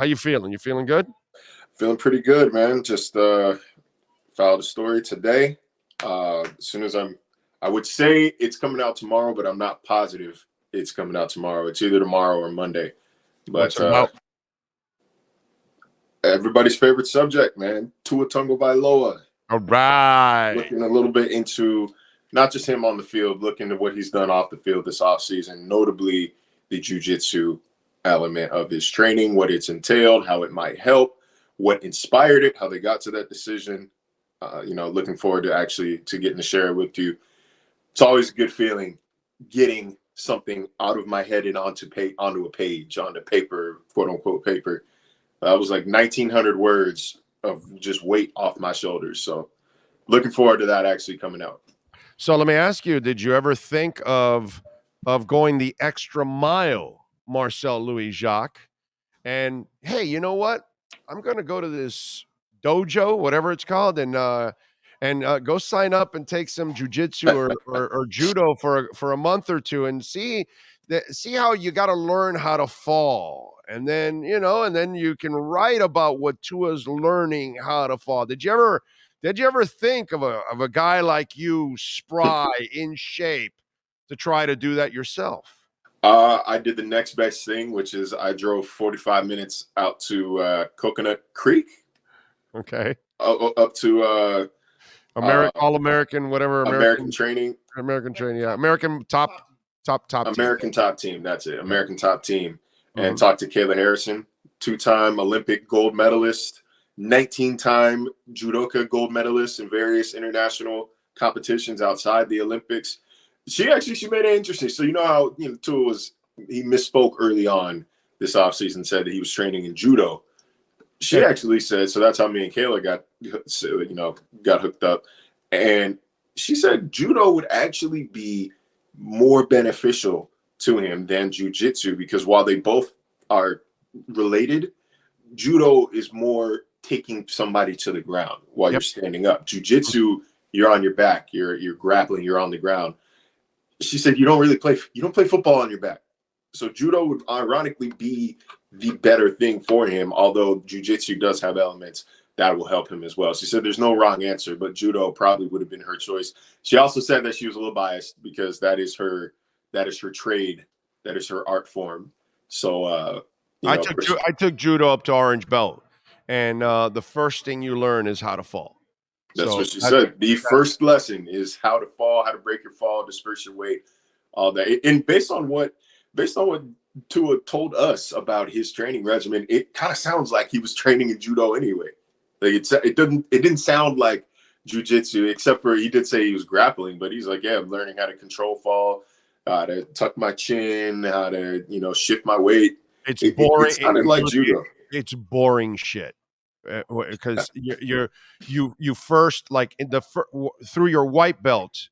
you feeling? You feeling good? Feeling pretty good, man. Just filed a story today. As soon as I would say it's coming out tomorrow, but I'm not positive it's coming out tomorrow. It's either tomorrow or Monday. But everybody's favorite subject, man, Tua Tagovailoa. All right. Looking a little bit into not just him on the field, looking at what he's done off the field this offseason, notably the jiu-jitsu element of his training, what it's entailed, how it might help, what inspired it, how they got to that decision. Looking forward to getting to share it with you. It's always a good feeling getting something out of my head and onto a page, onto paper, quote unquote paper. That was like 1,900 words of just weight off my shoulders. So looking forward to that actually coming out. So let me ask you, did you ever think of going the extra mile, Marcel Louis-Jacques? And hey, you know what? I'm going to go to this dojo, whatever it's called, and go sign up and take some jujitsu or judo for a month or two and see how you got to learn how to fall. And then, you can write about what Tua's learning how to fall. Did you ever think of a guy like you, spry, in shape, to try to do that yourself? I did the next best thing, which is I drove 45 minutes out to Coconut Creek. Okay. Up to All-American, whatever. American training. American training, yeah. American top American team. top team, that's it. American top team. And talked to Kayla Harrison, 2-time Olympic gold medalist, 19-time judoka gold medalist in various international competitions outside the Olympics. She made it interesting. So you know how Tua he misspoke early on this offseason, said that he was training in judo. She actually said, so that's how me and Kayla got hooked up. And she said judo would actually be more beneficial to him than jiu-jitsu, because while they both are related, judo is more taking somebody to the ground while you're standing up. Jiu-jitsu, you're on your back, you're grappling, you're on the ground. She said you don't play football on your back. So judo would ironically be the better thing for him, although jiu-jitsu does have elements that will help him as well. She said there's no wrong answer, but judo probably would have been her choice. She also said that she was a little biased because that is her trade, that is her art form. So I took judo up to orange belt, and the first thing you learn is how to fall. That's what she said. The first lesson is how to fall, how to break your fall, disperse your weight, all that. And based on what Tua told us about his training regimen, it kind of sounds like he was training in judo anyway. Like it didn't sound like jiu-jitsu, except for he did say he was grappling, but he's like, yeah, I'm learning how to control fall, how to tuck my chin, how to shift my weight. It's boring. It sounded like judo. It's boring shit. Because you first, like through your white belt,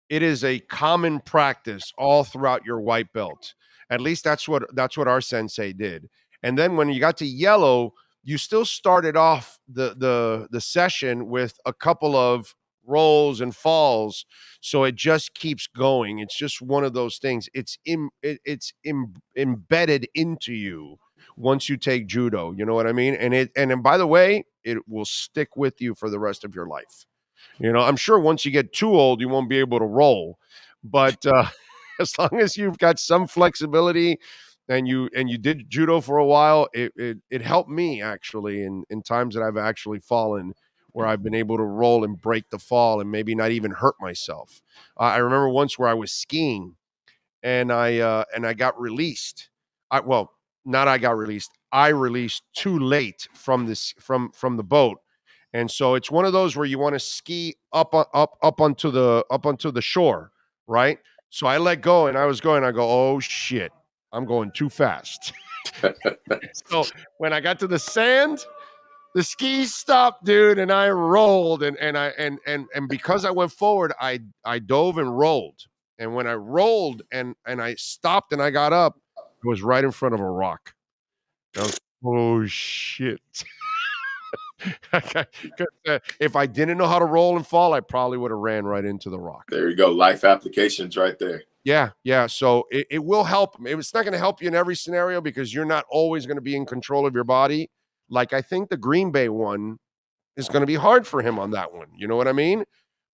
it is a common practice all throughout your white belt. At least that's what our sensei did. And then when you got to yellow, you still started off the session with a couple of rolls and falls, so it just keeps going. It's just one of those things. It's embedded into you once you take judo, you know what I mean? And by the way, it will stick with you for the rest of your life. I'm sure once you get too old, you won't be able to roll, but as long as you've got some flexibility and you did judo for a while, it helped me actually in times that I've actually fallen, where I've been able to roll and break the fall and maybe not even hurt myself. I remember once where I was skiing and I got released. I released too late from the boat. And so it's one of those where you want to ski up onto the shore, right? So I let go and I go, oh shit, I'm going too fast. So when I got to the sand, the skis stopped, dude, and I rolled and because I went forward, I dove and rolled. And when I rolled and I stopped and I got up, it was right in front of a rock. Oh shit. If I didn't know how to roll and fall, I probably would have ran right into the rock. There you go. Life applications right there. Yeah. So it will help him. It's not going to help you in every scenario because you're not always going to be in control of your body. Like I think the Green Bay one is going to be hard for him on that one. You know what I mean?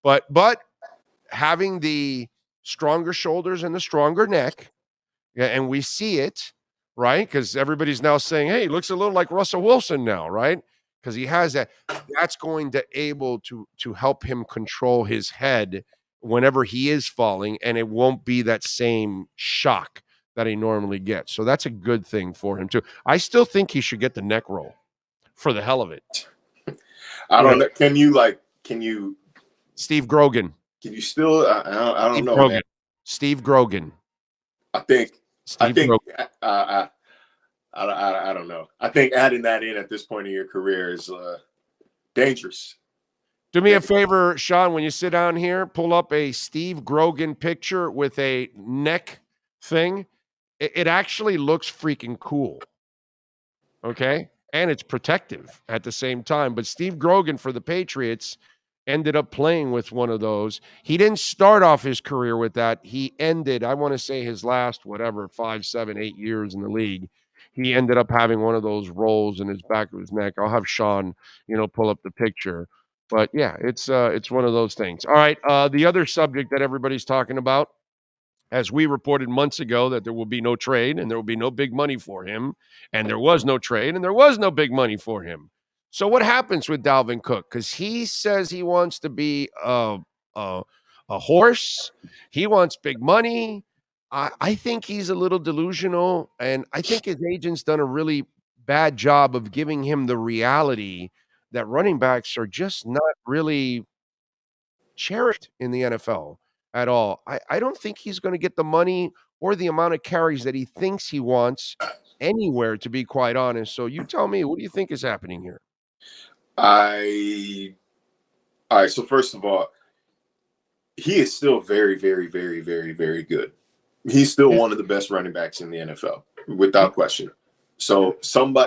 But having the stronger shoulders and the stronger neck, and we see it, right? Because everybody's now saying, hey, he looks a little like Russell Wilson now, right? Because he has that. That's going to able to help him control his head whenever he is falling, and it won't be that same shock that he normally gets. So that's a good thing for him too. I still think he should get the neck roll for the hell of it. I don't know. Can you Steve Grogan? Can you still? I don't Steve know, Grogan. man. Steve Grogan. I think. Grogan. I don't know. I think adding that in at this point in your career is dangerous. Do me a favor, Sean, when you sit down here, pull up a Steve Grogan picture with a neck thing. It actually looks freaking cool. Okay? And it's protective at the same time. But Steve Grogan for the Patriots ended up playing with one of those. He didn't start off his career with that. He ended, I want to say his last, 5, 7, 8 years in the league. He ended up having one of those rolls in his back of his neck. I'll have Sean, pull up the picture. But yeah, it's one of those things. All right. The other subject that everybody's talking about, as we reported months ago, that there will be no trade and there will be no big money for him. And there was no trade and there was no big money for him. So what happens with Dalvin Cook? Because he says he wants to be a horse. He wants big money. I think he's a little delusional. And I think his agent's done a really bad job of giving him the reality that running backs are just not really cherished in the NFL at all. I don't think he's going to get the money or the amount of carries that he thinks he wants anywhere, to be quite honest. So you tell me, what do you think is happening here? All right. So first of all, he is still very, very, very, very, very good. He's still one of the best running backs in the NFL, without question. So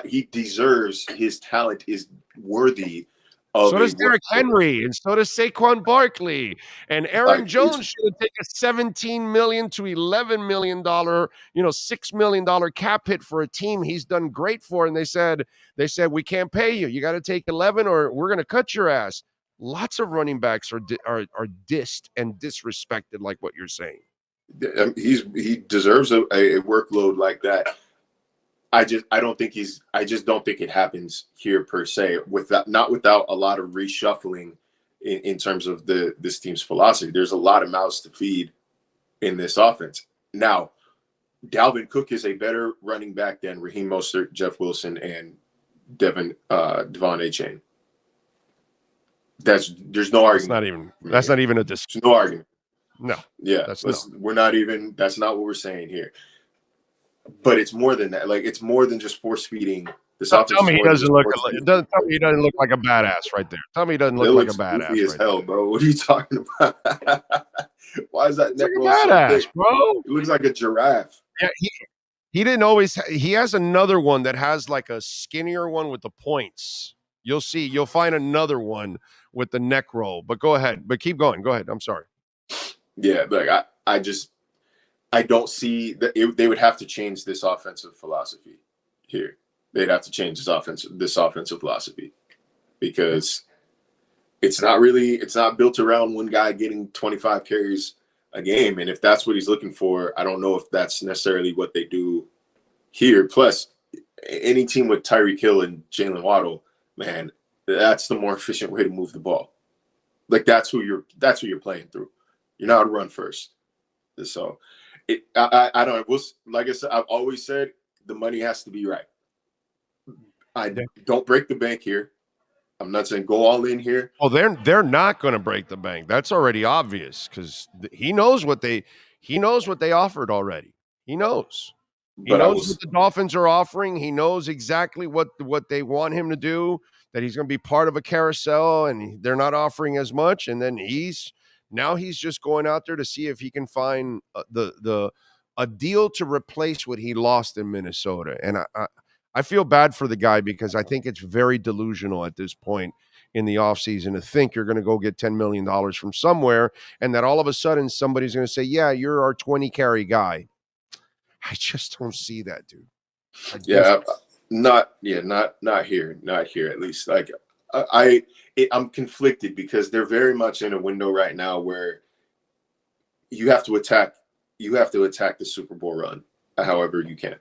he deserves, his talent is worthy of. So does Derrick Henry, and so does Saquon Barkley, and Aaron Jones should take a $17 million to $11 million, $6 million cap hit for a team he's done great for, and they said we can't pay you. You got to take 11, or we're going to cut your ass. Lots of running backs are dissed and disrespected, like what you're saying. He deserves a workload like that. I just don't think it happens here per se, not without a lot of reshuffling in terms of this team's philosophy. There's a lot of mouths to feed in this offense. Now, Dalvin Cook is a better running back than Raheem Mostert, Jeff Wilson, and Devon Achane. There's no argument. That's not even a discussion. No argument. No. Yeah. That's not what we're saying here. But it's more than that. Like, it's more than just force feeding. Tell me he doesn't look like a badass right there. Tell me he doesn't look like a badass. Goofy as hell, bro. What are you talking about? Why is that neck roll so badass, thick? Bro? It looks like a giraffe. Yeah, he didn't always. He has another one that has like a skinnier one with the points. You'll find another one with the neck roll. But go ahead. But keep going. Go ahead. I'm sorry. Yeah, like I don't see that they would have to change this offensive philosophy here. They'd have to change this offensive philosophy, because it's not built around one guy getting 25 carries a game. And if that's what he's looking for, I don't know if that's necessarily what they do here. Plus, any team with Tyreek Hill and Jalen Waddle, man, that's the more efficient way to move the ball. Like, that's who you're playing through. You're not a run first. So I don't know. Like I said, I've always said the money has to be right. Don't break the bank here. I'm not saying go all in here. Well, they're not going to break the bank. That's already obvious, because he knows what they offered already. He knows. He knows what the Dolphins are offering. He knows exactly what they want him to do, that he's going to be part of a carousel, and they're not offering as much. And then he's just going out there to see if he can find a deal to replace what he lost in Minnesota. And I feel bad for the guy, because I think it's very delusional at this point. in the offseason to think you're going to go get $10 million from somewhere and that all of a sudden somebody's going to say, yeah, you're our 20 carry guy. I just don't see that, dude. Not here, at least. Like I'm conflicted because they're very much in a window right now where you have to attack the Super Bowl run however you can.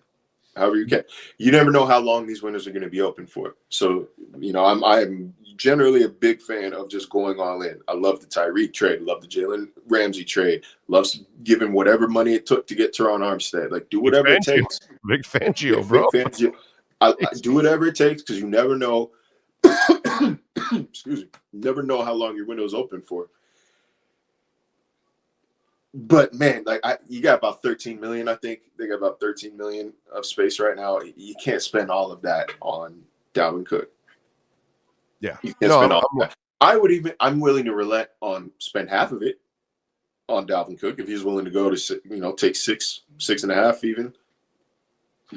You never know how long these windows are going to be open for. So, I'm generally a big fan of just going all in. I love the Tyreek trade, love the Jalen Ramsey trade, loves giving whatever money it took to get Teron Armstead. Like, do whatever it takes. Big Fangio, bro. Big Fangio. I do whatever it takes because you never know. Excuse me. You never know how long your window's open for. But man, you got about 13 million. I think they got about 13 million of space right now. You can't spend all of that on Dalvin Cook. Yeah, you can't spend all of that. I'm willing to relent on spend half of it on Dalvin Cook if he's willing to go to take 6.5 even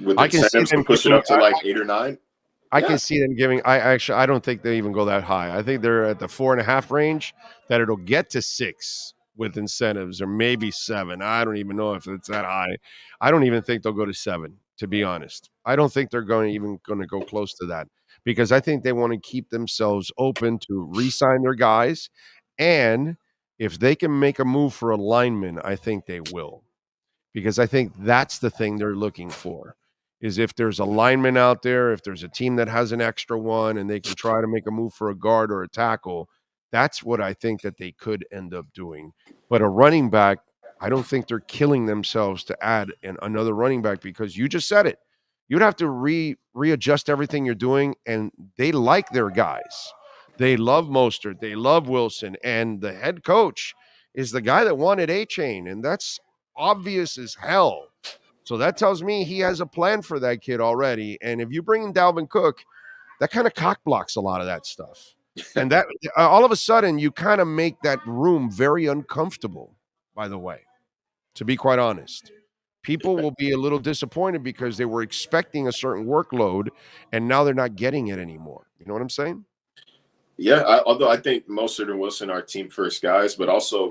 with incentives to push it up to like 8 or 9. I can see them giving. I don't think they even go that high. I think they're at the 4.5 range. That it'll get to 6 with incentives, or maybe 7. I don't even know if it's that high. I don't even think they'll go to 7. To be honest, I don't think they're going to go close to that because I think they want to keep themselves open to re-sign their guys, and if they can make a move for a lineman, I think they will, because I think that's the thing they're looking for. Is if there's a lineman out there, if there's a team that has an extra one and they can try to make a move for a guard or a tackle, that's what I think that they could end up doing. But a running back, I don't think they're killing themselves to add another running back because you just said it. You'd have to readjust everything you're doing, and they like their guys. They love Mostert. They love Wilson. And the head coach is the guy that wanted A-Chain, and that's obvious as hell. So that tells me he has a plan for that kid already. And if you bring in Dalvin Cook, that kind of cock blocks a lot of that stuff. And that all of a sudden you kind of make that room very uncomfortable, by the way, to be quite honest. People will be a little disappointed because they were expecting a certain workload and now they're not getting it anymore. You know what I'm saying? Yeah, although I think Mostert and Wilson are team first guys, but also,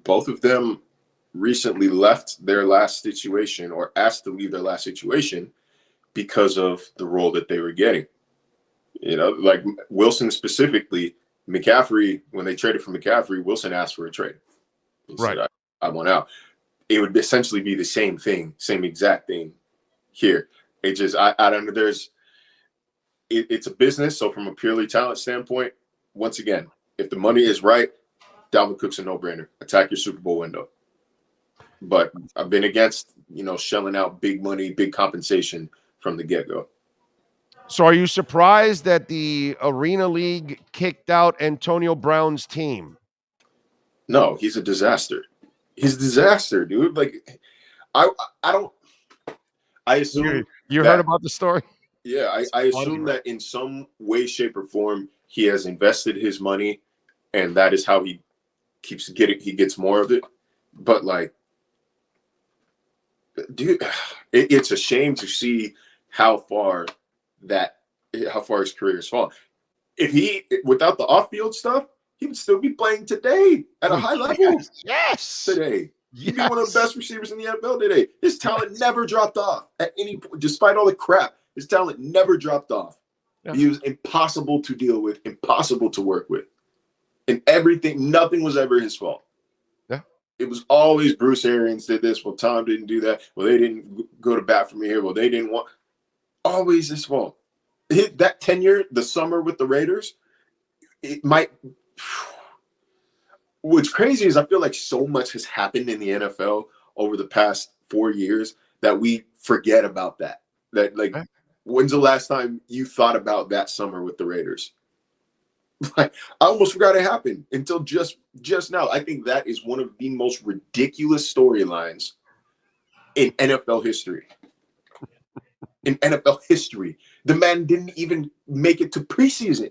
both of them recently left their last situation or asked to leave their last situation because of the role that they were getting. Like Wilson specifically, McCaffrey, when they traded for McCaffrey, Wilson asked for a trade. He said, I want out. It would essentially be the same thing, same exact thing here. It just, I don't know, it's a business. So from a purely talent standpoint, once again, if the money is right, Dalvin Cook's a no-brainer. Attack your Super Bowl window. But I've been against, shelling out big money, big compensation from the get-go. So are you surprised that the Arena League kicked out Antonio Brown's team? No, he's a disaster. He's a disaster, dude. Like, I assume you heard about the story? Yeah, I assume that in some way, shape, or form, he has invested his money, and that is how he gets more of it. But like, dude, it's a shame to see how far his career has fallen. Without the off-field stuff, he would still be playing today at a high level. Yes. Today. He'd be one of the best receivers in the NFL today. His talent never dropped off at any point, despite all the crap. His talent never dropped off. Yeah. He was impossible to deal with, impossible to work with. And everything, nothing was ever his fault. Yeah. It was always Bruce Arians did this. Well, Tom didn't do that. Well, they didn't go to bat for me here. Well, they didn't want. Always his fault. That tenure, the summer with the Raiders, it might. What's crazy is I feel like so much has happened in the NFL over the past 4 years that we forget about that. That, like, when's the last time you thought about that summer with the Raiders? Like, I almost forgot it happened until just now. I think that is one of the most ridiculous storylines in NFL history. In NFL history, the man didn't even make it to preseason.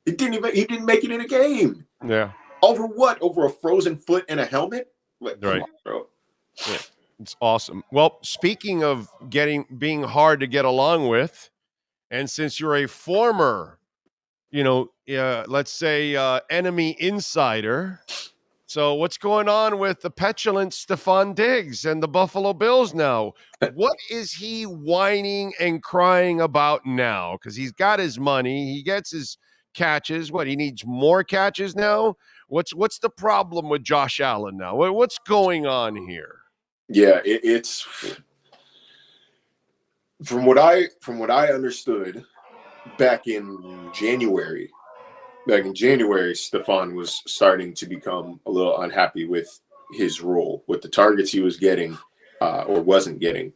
He didn't make it in a game. Yeah. Over what? Over a frozen foot and a helmet? Like, come on, bro. Yeah. It's awesome. Well, speaking of being hard to get along with, and since you're a former, let's say enemy insider. So what's going on with the petulant Stephon Diggs and the Buffalo Bills now? What is he whining and crying about now? Because he's got his money, he gets his catches. What, he needs more catches now? What's the problem with Josh Allen now? What's going on here? Yeah, it's from what I understood back in January. Stephon was starting to become a little unhappy with his role, with the targets he was getting or wasn't getting.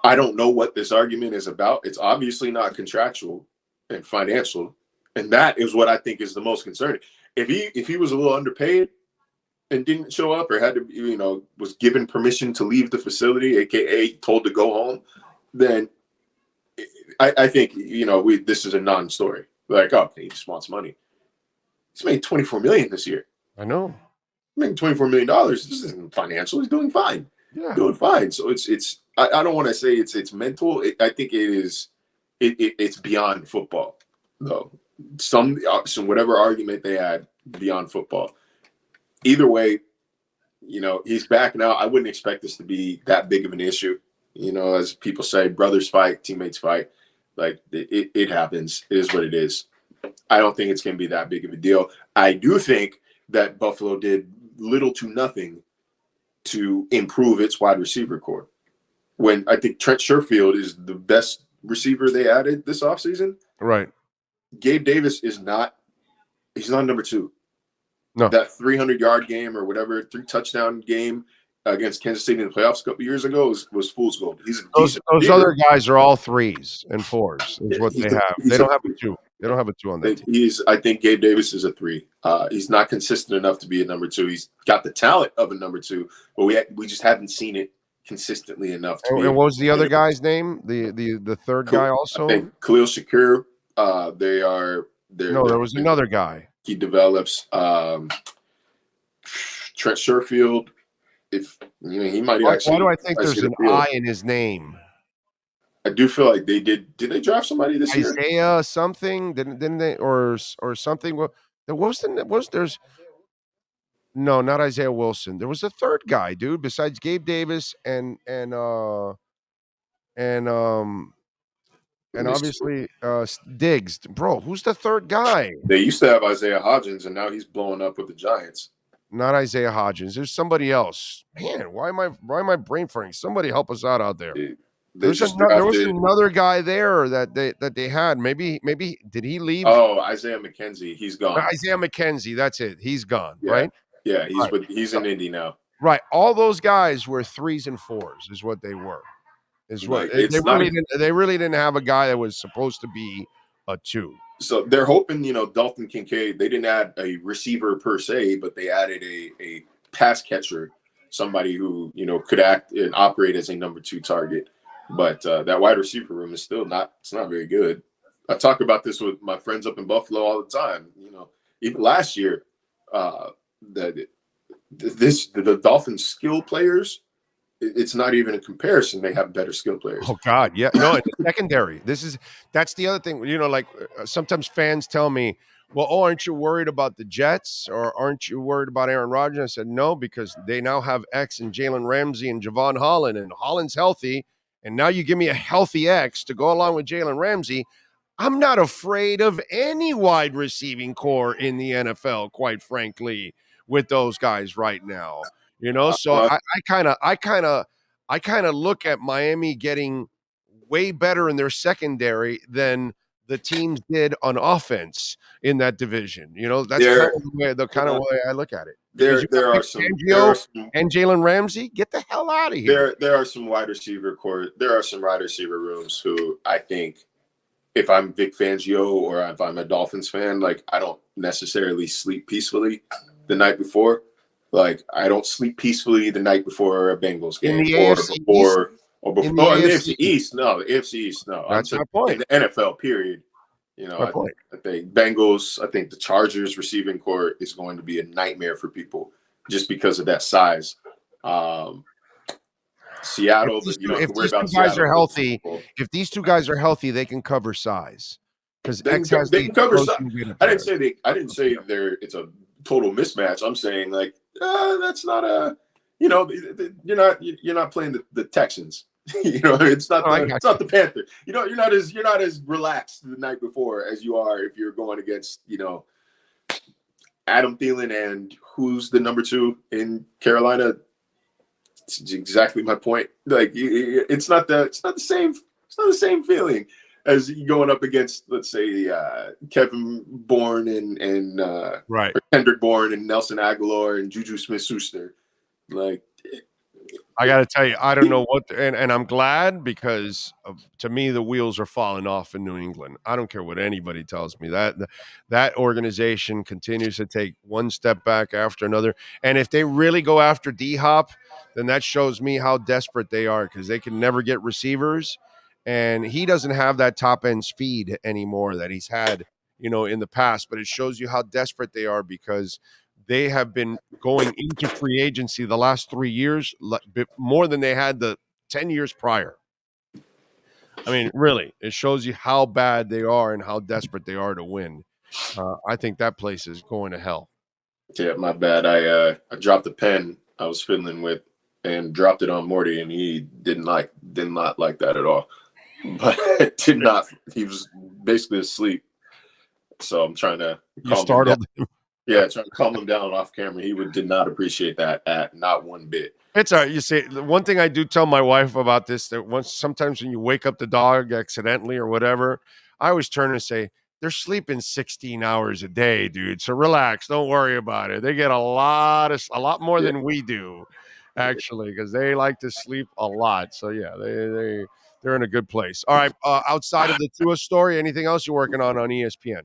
I don't know what this argument is about. It's obviously not contractual and financial, and that is what I think is the most concerning. If he was a little underpaid and didn't show up, or had to, was given permission to leave the facility, aka told to go home, then I think this is a non-story. Like, oh, he just wants money. He's made $24 million this year. I know. Making $24 million. This isn't financial. He's doing fine. Yeah, doing fine. So it's. I don't want to say it's mental. I think it is. It's beyond football, though. Some whatever argument they had beyond football. Either way, he's back now. I wouldn't expect this to be that big of an issue. As people say, brothers fight, teammates fight. Like it happens. It is what it is. I don't think it's going to be that big of a deal. I do think that Buffalo did little to nothing to improve its wide receiver core. When I think Trent Sherfield is the best receiver they added this offseason. Right. Gabe Davis he's not number 2. No. That 300-yard game or whatever, 3-touchdown game against Kansas City in the playoffs a couple years ago was fool's gold. He's those other guys are all 3s and 4s is what they have. They don't have a 2. They don't have a 2 on that team. I think Gabe Davis is a 3. He's not consistent enough to be a number 2. He's got the talent of a number 2, but we just haven't seen it consistently enough. And what was the other guy's name? The third guy also? I think Khalil Shakir. There was another guy. He develops Trent Sherfield. If he might actually. Why do I think there's an I in his name? I do feel like they did. Did they draft somebody this year? Isaiah something? Didn't they or something? There's no, not Isaiah Wilson. There was a third guy, dude, besides Gabe Davis and obviously Diggs. Bro, who's the third guy? They used to have Isaiah Hodgins, and now he's blowing up with the Giants. Not Isaiah Hodgins. There's somebody else. Man, why am I brain farting? Somebody help us out there. There was another guy there that they had. Maybe did he leave? Oh, Isaiah McKenzie. He's gone. Isaiah McKenzie. That's it. He's gone. Yeah. Right. Yeah, he's in Indy now. Right. All those guys were 3s and 4s, is what they were. They really didn't have a guy that was supposed to be a 2. So they're hoping, Dalton Kincaid, they didn't add a receiver per se, but they added a pass catcher, somebody who, could act and operate as a number 2 target. But that wide receiver room is still not very good. I talk about this with my friends up in Buffalo all the time. Even last year, the Dolphins skill players, it's not even a comparison. They have better skill players. Oh God, yeah. No, it's secondary. That's the other thing. Sometimes fans tell me, "Well, aren't you worried about the Jets or aren't you worried about Aaron Rodgers?" I said, "No, because they now have X and Jalen Ramsey and Javon Holland, and Holland's healthy. And now you give me a healthy X to go along with Jalen Ramsey. I'm not afraid of any wide receiving core in the NFL, quite frankly, with those guys right now." So I kind of look at Miami getting way better in their secondary than the teams did on offense in that division. That's the kind of way I look at it. There are some and Jalen Ramsey, get the hell out of here. There are some wide receiver core. There are some wide receiver rooms who I think, if I'm Vic Fangio or if I'm a Dolphins fan, like I don't necessarily sleep peacefully the night before. Like I don't sleep peacefully the night before a Bengals game in the AFC East. No, the AFC East. No, that's my point. In the NFL, period. I think Bengals. I think the Chargers receiving core is going to be a nightmare for people just because of that size. Seattle. If these two guys are healthy, they can cover size. because They X can, has they the can cover some. explosion beta I didn't players. say it's a total mismatch. I'm saying like that's not a you're not playing the Texans. It's not Oh, I got you. the Panther. You're not as relaxed the night before as you are if you're going against Adam Thielen and who's the number 2 in Carolina. It's exactly my point. Like it's not the same. It's not the same feeling as going up against, let's say, Kevin Bourne and Right. Kendrick Bourne and Nelson Aguilar and Juju Smith-Schuster. Like, I got to tell you, I don't know what, and I'm glad because to me the wheels are falling off in New England. I don't care what anybody tells me. That organization continues to take one step back after another, and if they really go after D-Hop, then that shows me how desperate they are because they can never get receivers, and he doesn't have that top end speed anymore that he's had, in the past. But it shows you how desperate they are because they have been going into free agency the last 3 years more than they had the 10 years prior. I mean, really, it shows you how bad they are and how desperate they are to win. I think that place is going to hell. yeah, my bad. I dropped the pen I was fiddling with and dropped it on Morty, and he did not like that at all. But did not. He was basically asleep. So I'm trying to calm him down. Yeah, trying to calm him down off camera. He did not appreciate that at not one bit. It's all right. You see, the one thing I do tell my wife about this, that sometimes when you wake up the dog accidentally or whatever, I always turn and say, they're sleeping 16 hours a day, dude. So relax. Don't worry about it. They get a lot more than we do, actually, because they like to sleep a lot. So yeah, they're in a good place. All right. Outside of the Tua story, anything else you're working on ESPN?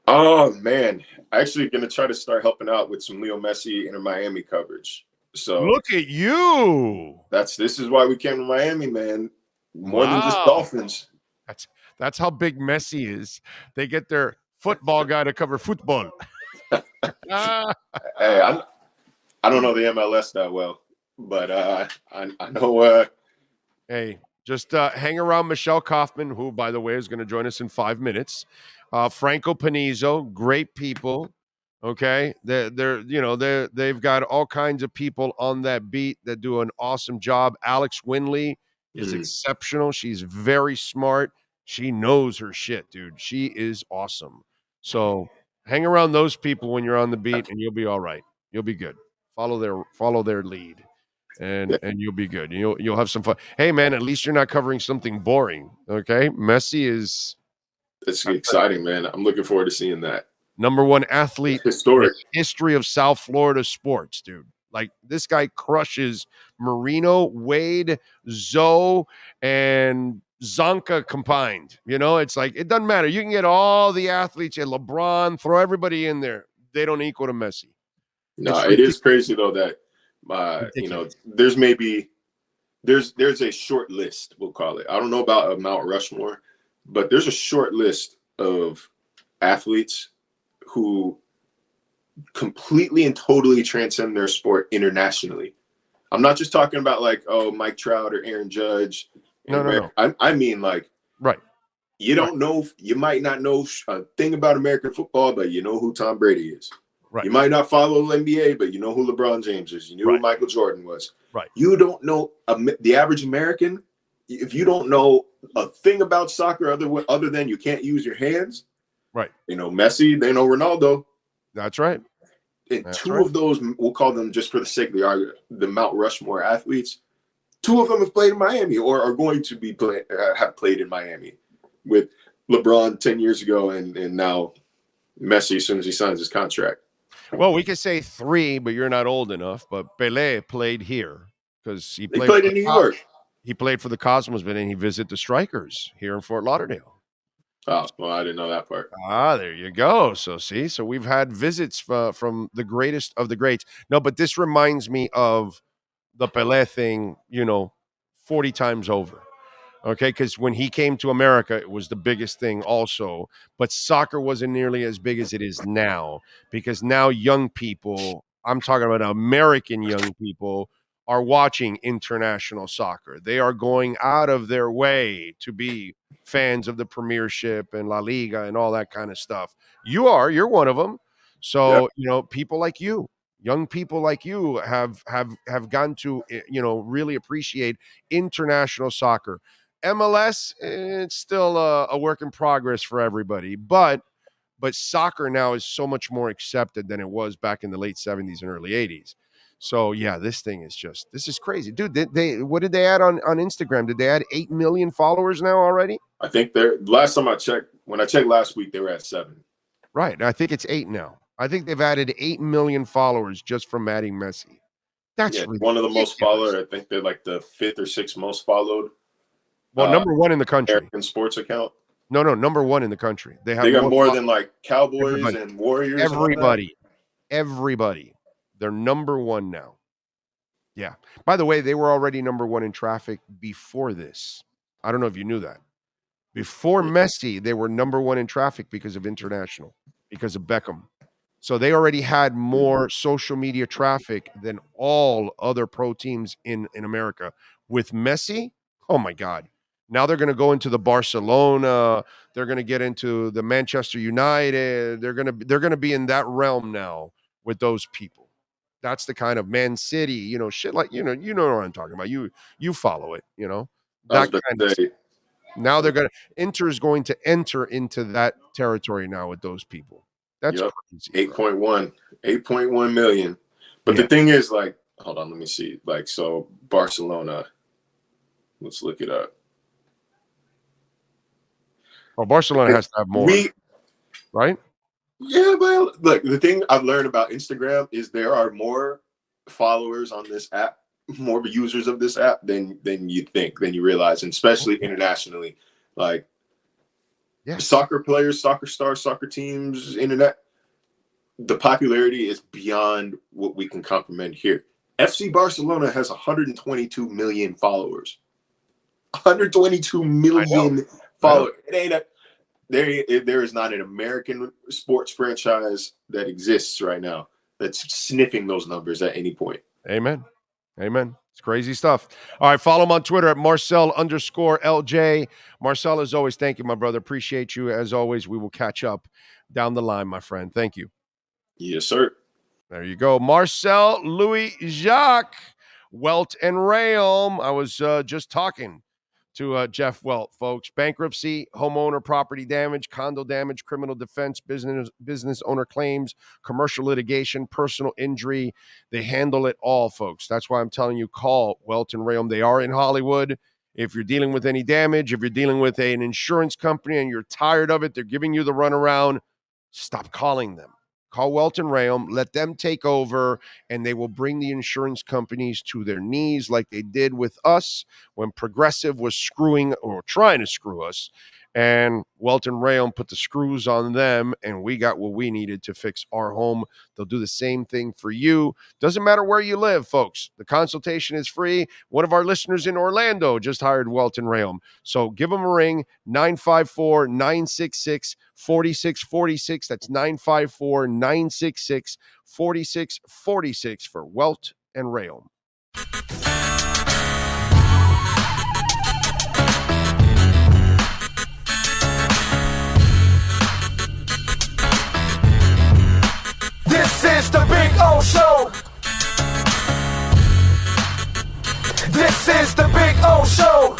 Oh man, actually going to try to start helping out with some Leo Messi InterMiami coverage. So look at you. This is why we came to Miami, man. More than just Wow. Dolphins. That's how big Messi is. They get their football guy to cover football. Hey, I don't know the MLS that well, but I know. Hey, just hang around Michelle Kaufman, who, by the way, is going to join us in 5 minutes. Franco Panizo, great people. Okay, they've got all kinds of people on that beat that do an awesome job. Alex Winley is exceptional. She's very smart. She knows her shit, dude. She is awesome. So hang around those people when you're on the beat, and you'll be all right. You'll be good. Follow their lead, and you'll be good. You'll have some fun. Hey, man, at least you're not covering something boring. Okay, Messi is. It's exciting, man. I'm looking forward to seeing that. Number 1 athlete historic in the history of South Florida sports, dude. Like this guy crushes Marino, Wade, Zoe, and Zonka combined. It's like it doesn't matter. You can get all the athletes, LeBron, throw everybody in there. They don't equal to Messi. No, it is crazy though that there's a short list, we'll call it. I don't know about a Mount Rushmore, but there's a short list of athletes who completely and totally transcend their sport internationally. I'm not just talking about like, Mike Trout or Aaron Judge. No. I mean like, right. You might not know a thing about American football, but you know who Tom Brady is. Right. You might not follow the NBA, but you know who LeBron James is. You knew who Michael Jordan was. Right. You don't know the average American. If you don't know a thing about soccer other than you can't use your hands, right? They know Messi, they know Ronaldo. That's right. And two of those, we'll call them just for the sake of the argument, the Mount Rushmore athletes. 2 of them have played in Miami or are going to be have played in Miami, with LeBron 10 years ago and now Messi as soon as he signs his contract. Well, we could say 3, but you're not old enough. But Pele played here because he played in New York. He played for the Cosmos, but then he visited the Strikers here in Fort Lauderdale. Oh, well, I didn't know that part. There you go. So we've had visits from the greatest of the greats. No, but this reminds me of the Pelé thing, 40 times over. Okay, because when he came to America, it was the biggest thing also. But soccer wasn't nearly as big as it is now, because now young people, I'm talking about American young people, are watching international soccer. They are going out of their way to be fans of the Premiership and La Liga and all that kind of stuff. You're one of them. So, people like you, young people like you have gotten to, really appreciate international soccer. MLS, it's still a work in progress for everybody, but soccer now is so much more accepted than it was back in the late 70s and early 80s. So yeah, this is crazy. Dude, what did they add on Instagram? Did they add 8 million followers now already? I think last time I checked, when I checked last week, they were at 7. Right. I think it's 8 now. I think they've added 8 million followers just from adding Messi. That's one of the most followed. I think they're like the 5th or 6th most followed. Well, number one in the country. American sports account. No, number one in the country. They got more than like Cowboys and Warriors. Everybody. They're number one now. Yeah. By the way, they were already number one in traffic before this. I don't know if you knew that. Before Messi, they were number one in traffic because of international, because of Beckham. So they already had more social media traffic than all other pro teams in America. With Messi, oh my God. Now they're going to go into the Barcelona. They're going to get into the Manchester United. They're going to be in that realm now with those people. That's the kind of Man City, shit like, you know what I'm talking about. You follow it, that kind of stuff. Now Inter is going to enter into that territory now with those people. That's crazy. 8.1 million. But the thing is, like, hold on, let me see. Like, so Barcelona, let's look it up. Well, Barcelona has to have more, right? Yeah, but look, the thing I've learned about Instagram is there are more followers on this app, more users of this app than you think, than you realize, and especially internationally. Like, soccer players, soccer stars, soccer teams, internet, the popularity is beyond what we can comprehend here. FC Barcelona has 122 million followers. 122 million followers. There is not an American sports franchise that exists right now that's sniffing those numbers at any point. Amen. It's crazy stuff. All right, follow him on Twitter at Marcel_LJ. Marcel, as always, thank you, my brother. Appreciate you. As always, we will catch up down the line, my friend. Thank you. Yes, sir. There you go. Marcel, Louis-Jacques, Welt Rheaume. I was just talking to Jeff Welt, folks. Bankruptcy, homeowner property damage, condo damage, criminal defense, business owner claims, commercial litigation, personal injury. They handle it all, folks. That's why I'm telling you, call Welt Rheaume. They are in Hollywood. If you're dealing with any damage, if you're dealing with an insurance company and you're tired of it, they're giving you the runaround, stop calling them. Call Welt Rheaume, let them take over, and they will bring the insurance companies to their knees like they did with us when Progressive was screwing or trying to screw us. And Welt Rheaume put the screws on them, and we got what we needed to fix our home. They'll do the same thing for you. Doesn't matter where you live, folks. The consultation is free. One of our listeners in Orlando just hired Welt Rheaume. So give them a ring, 954-966-4646. That's 954-966-4646 for Welt Rheaume. This is the Big O Show. This is the Big O Show.